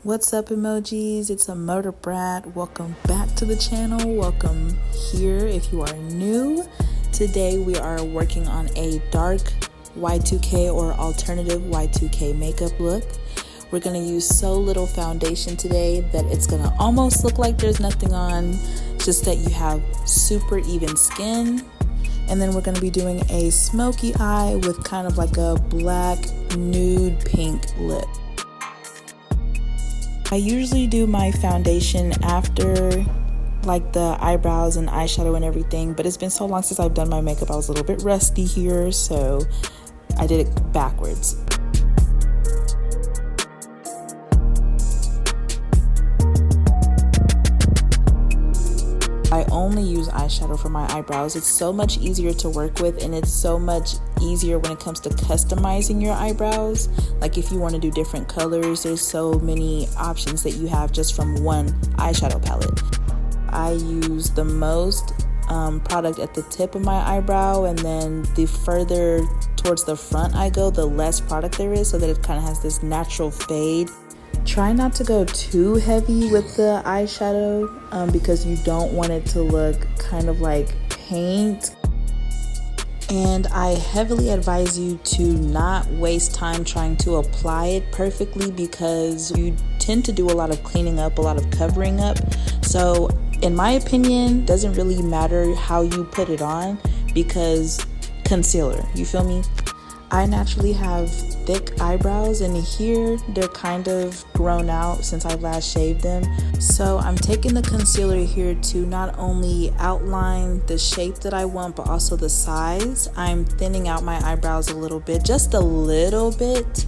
What's up, emojis? It's a murder brat. Welcome back to the channel. Welcome here if you are new. Today we are working on a dark Y2K or alternative Y2K makeup look. We're going to use so little foundation today that it's going to almost look like there's nothing on, just that you have super even skin. And then we're going to be doing a smoky eye with kind of like a black nude pink lip. I usually do my foundation after like the eyebrows and eyeshadow and everything, but it's been so long since I've done my makeup, I was a little bit rusty here, so I did it backwards. I only use eyeshadow for my eyebrows. It's so much easier to work with, and it's so much easier when it comes to customizing your eyebrows. Like if you want to do different colors, there's so many options that you have just from one eyeshadow palette. I use the most product at the tip of my eyebrow, and then the further towards the front I go, the less product there is, so that it kind of has this natural fade. Try not to go too heavy with the eyeshadow because you don't want it to look kind of like paint. And I heavily advise you to not waste time trying to apply it perfectly, because you tend to do a lot of cleaning up, a lot of covering up. So in my opinion, it doesn't really matter how you put it on, because concealer, you feel me? I naturally have thick eyebrows, and here they're kind of grown out since I last shaved them. So I'm taking the concealer here to not only outline the shape that I want, but also the size. I'm thinning out my eyebrows a little bit, just a little bit.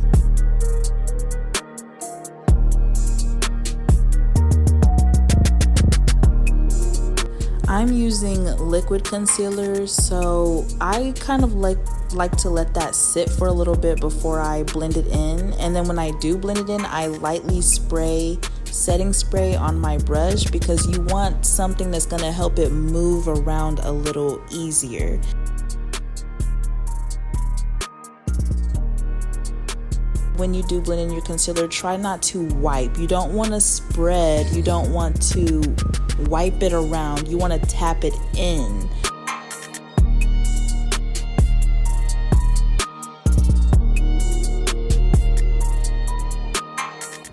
I'm using liquid concealer, so I kind of like to let that sit for a little bit before I blend it in. And then when I do blend it in, I lightly spray setting spray on my brush, because you want something that's going to help it move around a little easier. When you do blend in your concealer, try not to wipe. You don't want to spread. You don't want to wipe it around. You want to tap it in.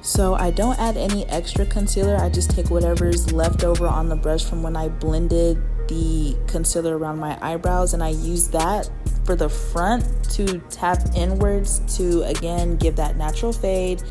So I don't add any extra concealer. I just take whatever's left over on the brush from when I blended the concealer around my eyebrows, and I use that for the front to tap inwards to again give that natural fade.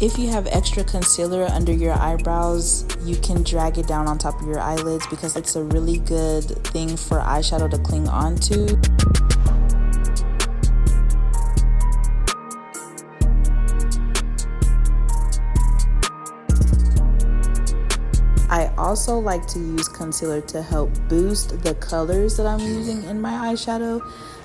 If you have extra concealer under your eyebrows, you can drag it down on top of your eyelids, because it's a really good thing for eyeshadow to cling onto. I also like to use concealer to help boost the colors that I'm using in my eyeshadow.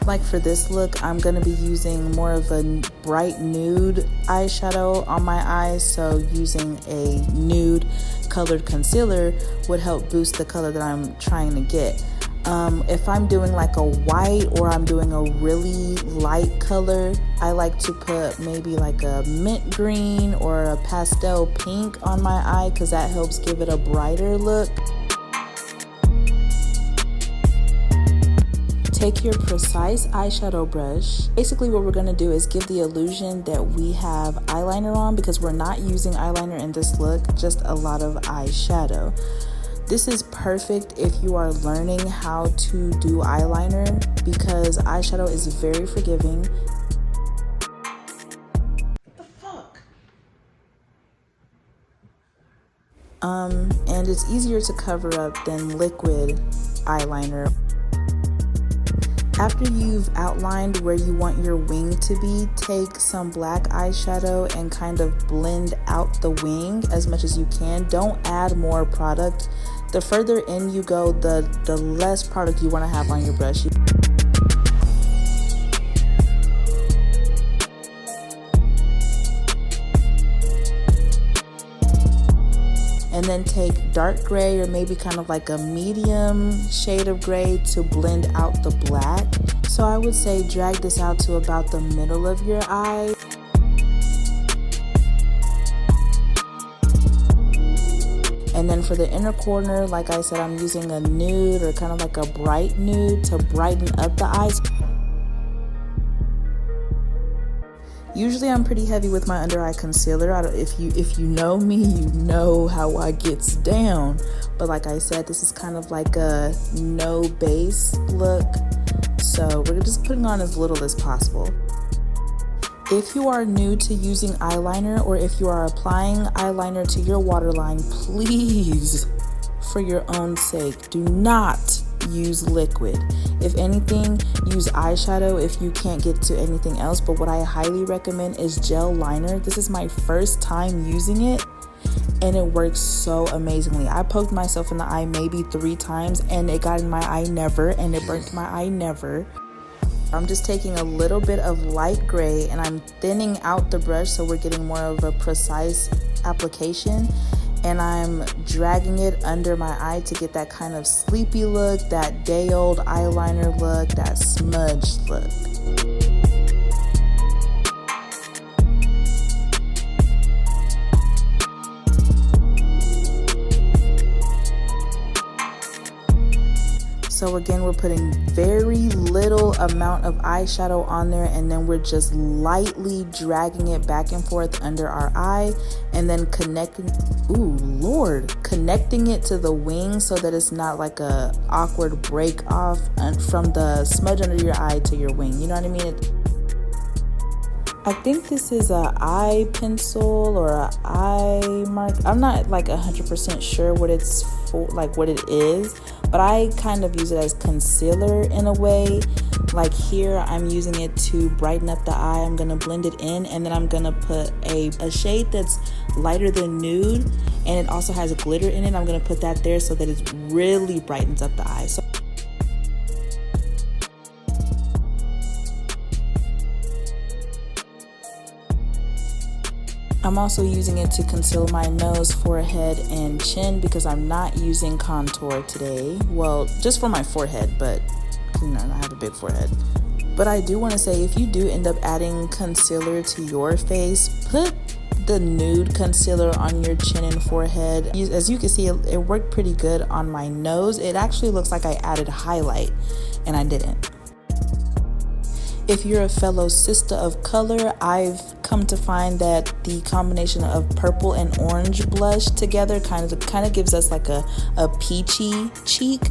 Like for this look, I'm going to be using more of a bright nude eyeshadow on my eyes, so using a nude colored concealer would help boost the color that I'm trying to get. If I'm doing like a white, or I'm doing a really light color, I like to put maybe like a mint green or a pastel pink on my eye, because that helps give it a brighter look. Take your precise eyeshadow brush. Basically what we're going to do is give the illusion that we have eyeliner on, because we're not using eyeliner in this look, just a lot of eyeshadow. This is perfect if you are learning how to do eyeliner, because eyeshadow is very forgiving. What the fuck? And it's easier to cover up than liquid eyeliner. After you've outlined where you want your wing to be, take some black eyeshadow and kind of blend out the wing as much as you can. Don't add more product. The further in you go, the less product you want to have on your brush. and then take dark gray or maybe kind of like a medium shade of gray to blend out the black. So I would say drag this out to about the middle of your eye. And then for the inner corner, like I said, I'm using a nude or kind of like a bright nude to brighten up the eyes. Usually I'm pretty heavy with my under eye concealer. If you know me, you know how I gets down. But like I said, this is kind of like a no base look. So we're just putting on as little as possible. If you are new to using eyeliner, or if you are applying eyeliner to your waterline, please, for your own sake, do not use liquid. If anything, use eyeshadow if you can't get to anything else. But what I highly recommend is gel liner. This is my first time using it, and it works so amazingly. I poked myself in the eye maybe 3 times, and it got in my eye never, and it burnt my eye never. I'm just taking a little bit of light gray and I'm thinning out the brush so we're getting more of a precise application, and I'm dragging it under my eye to get that kind of sleepy look, that day old eyeliner look, that smudged look. So again, we're putting very little amount of eyeshadow on there, and then we're just lightly dragging it back and forth under our eye, and then connecting it to the wing so that it's not like a awkward break off from the smudge under your eye to your wing. You know what I mean? I think this is a eye pencil or a eye mark. I'm not like 100% sure what it's for, like what it is, but I kind of use it as concealer in a way. Like here, I'm using it to brighten up the eye. I'm gonna blend it in, and then I'm gonna put a shade that's lighter than nude, and it also has glitter in it. I'm gonna put that there so that it really brightens up the eye. So I'm also using it to conceal my nose, forehead, and chin because I'm not using contour today. Well, just for my forehead, but you know, I have a big forehead. But I do want to say, if you do end up adding concealer to your face, put the nude concealer on your chin and forehead. As you can see, it worked pretty good on my nose. It actually looks like I added highlight, and I didn't. If you're a fellow sister of color, I've come to find that the combination of purple and orange blush together kind of gives us like a peachy cheek.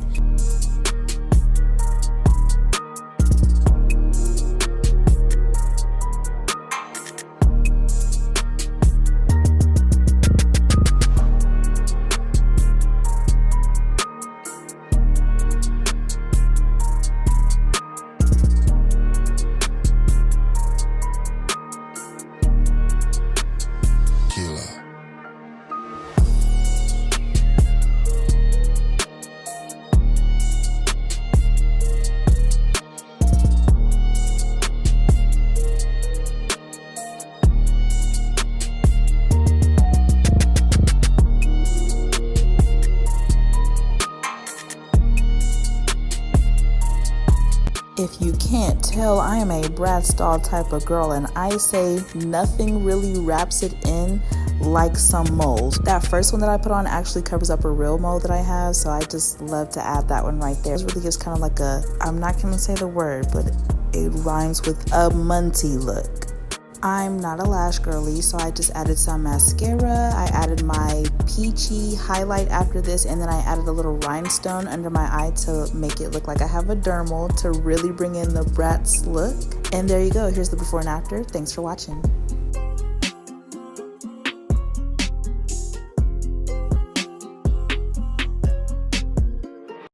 If you can't tell, I am a Bratz doll type of girl, and I say nothing really wraps it in like some moles. That first one that I put on actually covers up a real mole that I have, so I just love to add that one right there. It really gives kind of like a, I'm not gonna say the word, but it rhymes with a munty look. I'm not a lash girly, so I just added some mascara. I added my peachy highlight after this, and then I added a little rhinestone under my eye to make it look like I have a dermal to really bring in the Bratz look. And there you go. Here's the before and after. Thanks for watching.